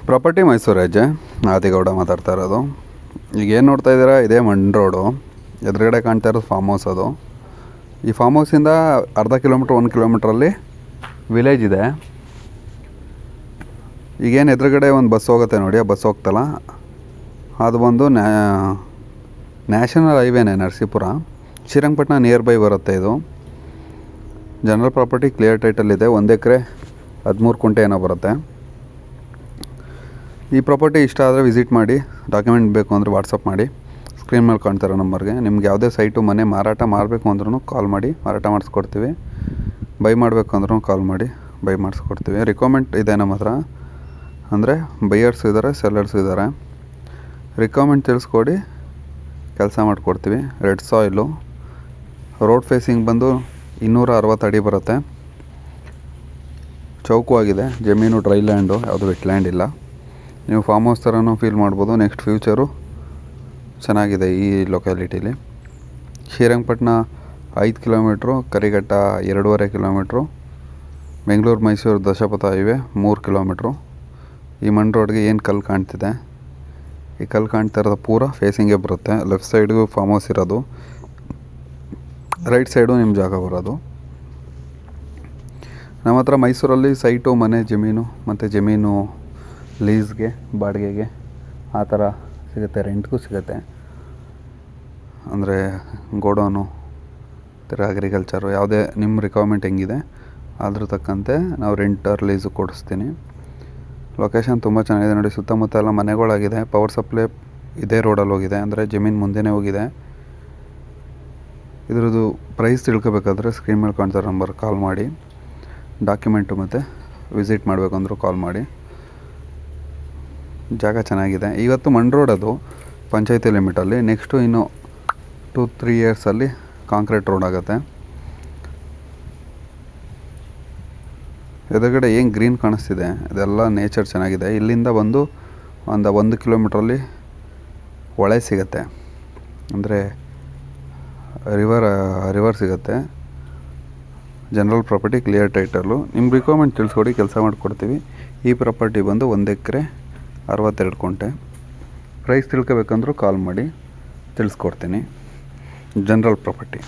Property Mysuru ಹೆಜ್ಜೆ ಆದಿಗೌಡ ಮಾತಾಡ್ತಾ ಇರೋದು. ಈಗ ಏನು ನೋಡ್ತಾ ಇದ್ದೀರಾ, ಇದೇ ಮಣ್ ರೋಡು. ಎದುರುಗಡೆ ಕಾಣ್ತಾ ಇರೋದು ಫಾರ್ಮ್ ಹೌಸ್. ಅದು ಈ ಫಾರ್ಮ್ ಹೌಸಿಂದ ಅರ್ಧ ಕಿಲೋಮೀಟ್ರ್ 1 ಕಿಲೋಮೀಟ್ರಲ್ಲಿ ವಿಲೇಜ್ ಇದೆ. ಈಗೇನು ಎದುರುಗಡೆ ಒಂದು ಬಸ್ ಹೋಗುತ್ತೆ ನೋಡಿ, ಆ ಬಸ್ ಹೋಗ್ತಲ್ಲ, ಅದು ಬಂದು ನ್ಯಾಷನಲ್ ಹೈವೇನೇ, ನರಸೀಪುರ ಶ್ರೀರಂಗಪಟ್ಟಣ ನಿಯರ್ ಬೈ ಬರುತ್ತೆ. ಇದು ಜನರಲ್ ಪ್ರಾಪರ್ಟಿ, ಕ್ಲಿಯರ್ ಟೈಟಲ್ ಇದೆ. 1 ಎಕರೆ 13 ಕುಂಟೆ ಏನೋ ಬರುತ್ತೆ. ಈ ಪ್ರಾಪರ್ಟಿ ಇಷ್ಟ ಆದರೆ ವಿಸಿಟ್ ಮಾಡಿ. ಡಾಕ್ಯುಮೆಂಟ್ ಬೇಕು ಅಂದರೆ ವಾಟ್ಸಪ್ ಮಾಡಿ, ಸ್ಕ್ರೀನ್ ಮೇಲೆ ಕಾಣ್ತಿರೋ ನಂಬರ್ಗೆ. ನಿಮ್ಗೆ ಯಾವುದೇ ಸೈಟು ಮನೆ ಮಾರಾಟ ಮಾಡಬೇಕು ಅಂದ್ರೂ ಕಾಲ್ ಮಾಡಿ, ಮಾರಾಟ ಮಾಡಿಸ್ಕೊಡ್ತೀವಿ. ಬೈ ಮಾಡಬೇಕು ಅಂದ್ರೂ ಕಾಲ್ ಮಾಡಿ, ಬೈ ಮಾಡಿಸ್ಕೊಡ್ತೀವಿ. ರಿಕ್ವೈರ್ಮೆಂಟ್ ಇದೆ ನಮ್ಮ ಹತ್ರ, ಅಂದರೆ ಬೈಯರ್ಸು ಇದ್ದಾರೆ, ಸೆಲ್ಲರ್ಸು ಇದ್ದಾರೆ. ರಿಕ್ವೈರ್ಮೆಂಟ್ ತಿಳಿಸ್ಕೊಡಿ, ಕೆಲಸ ಮಾಡಿಕೊಡ್ತೀವಿ. ರೆಡ್ ಸಾಯಿಲು, ರೋಡ್ ಫೇಸಿಂಗ್ ಬಂದು 260 ಅಡಿ ಬರುತ್ತೆ. ಚೌಕು ಆಗಿದೆ, ಜಮೀನು ಡ್ರೈ ಲ್ಯಾಂಡು, ಯಾವುದು ವೆಟ್ ಲ್ಯಾಂಡ್ ಇಲ್ಲ. ನೀವು ಫಾರ್ಮ್ ಹೌಸ್ ಥರನೂ ಫೀಲ್ ಮಾಡ್ಬೋದು. ನೆಕ್ಸ್ಟ್ ಫ್ಯೂಚರು ಚೆನ್ನಾಗಿದೆ ಈ ಲೊಕ್ಯಾಲಿಟೀಲಿ. ಶ್ರೀರಂಗಪಟ್ಟಣ 5 ಕಿಲೋಮೀಟ್ರು, ಕರಿಘಟ್ಟ 2.5 ಕಿಲೋಮೀಟ್ರು, ಬೆಂಗಳೂರು ಮೈಸೂರು ದಶಪಥ ಹೈವೇ 3 ಕಿಲೋಮೀಟ್ರು. ಈ ಮಣ್ ರೋಡ್ಗೆ ಏನು ಕಲ್ಲು ಕಾಣ್ತಿದೆ, ಈ ಕಲ್ಲು ಕಾಣ್ತಾ ಇರೋದು ಪೂರ ಫೇಸಿಂಗೇ ಬರುತ್ತೆ. ಲೆಫ್ಟ್ ಸೈಡ್ಗೂ ಫಾರ್ಮ್ ಹೌಸ್ ಇರೋದು, ರೈಟ್ ಸೈಡು ನಿಮ್ಮ ಜಾಗ ಬರೋದು. ನಮ್ಮ ಹತ್ರ ಮೈಸೂರಲ್ಲಿ ಸೈಟು, ಮನೆ, ಜಮೀನು ಮತ್ತು ಜಮೀನು ಲೀಸ್ಗೆ, ಬಾಡಿಗೆಗೆ ಆ ಥರ ಸಿಗುತ್ತೆ. ರೆಂಟ್ಗೂ ಸಿಗುತ್ತೆ. ಅಂದರೆ ಗೋಡೌನು, ಅಗ್ರಿಕಲ್ಚರು, ಯಾವುದೇ ನಿಮ್ಮ ರಿಕ್ವೈರ್ಮೆಂಟ್ ಹೆಂಗಿದೆ ಅದ್ರ ತಕ್ಕಂತೆ ನಾವು ರೆಂಟ್ ಆರ್ ಲೀಸು ಕೊಡಿಸ್ತೀನಿ. ಲೊಕೇಶನ್ ತುಂಬ ಚೆನ್ನಾಗಿದೆ ನೋಡಿ. ಸುತ್ತಮುತ್ತ ಎಲ್ಲ ಮನೆಗಳಾಗಿದೆ. ಪವರ್ ಸಪ್ಲೈ ಇದೇ ರೋಡಲ್ಲಿ ಹೋಗಿದೆ, ಅಂದರೆ ಜಮೀನು ಮುಂದೆನೇ ಹೋಗಿದೆ. ಇದ್ರದ್ದು ಪ್ರೈಸ್ ತಿಳ್ಕೊಬೇಕಾದ್ರೆ ಸ್ಕ್ರೀನ್ ಮೇಲೆ ಕಾಣ್ತಾರೆ ನಂಬರ್ ಕಾಲ್ ಮಾಡಿ. ಡಾಕ್ಯುಮೆಂಟು ಮತ್ತು ವಿಸಿಟ್ ಮಾಡಬೇಕು ಅಂದರೂ ಕಾಲ್ ಮಾಡಿ. ಜಾಗ ಚೆನ್ನಾಗಿದೆ. ಇವತ್ತು ಮಣ್ ರೋಡ್, ಅದು ಪಂಚಾಯತಿ ಲಿಮಿಟಲ್ಲಿ. ನೆಕ್ಸ್ಟು ಇನ್ನು 2-3 ಇಯರ್ಸಲ್ಲಿ ಕಾಂಕ್ರೀಟ್ ರೋಡ್ ಆಗುತ್ತೆ. ಎದುರುಗಡೆ ಏನು ಗ್ರೀನ್ ಕಾಣಿಸ್ತಿದೆ ಇದೆಲ್ಲ ನೇಚರ್ ಚೆನ್ನಾಗಿದೆ. ಇಲ್ಲಿಂದ ಬಂದು ಒಂದು 1 ಕಿಲೋಮೀಟ್ರಲ್ಲಿ ಹೊಳೆ ಸಿಗುತ್ತೆ, ಅಂದರೆ ರಿವರ್ ಸಿಗುತ್ತೆ. General property, clear title. ನಿಮ್ಮ ರಿಕ್ವೈರ್ಮೆಂಟ್ ತಿಳಿಸ್ಕೊಡಿ, ಕೆಲಸ ಮಾಡಿಕೊಡ್ತೀವಿ. ಈ ಪ್ರಾಪರ್ಟಿ ಬಂದು 1 ಎಕರೆ 62 ಕುಂಟೆ. ಪ್ರೈಸ್ ತಿಳ್ಕೊಬೇಕಂದ್ರೂ ಕಾಲ್ ಮಾಡಿ, ತಿಳಿಸ್ಕೊಡ್ತೀನಿ. General property.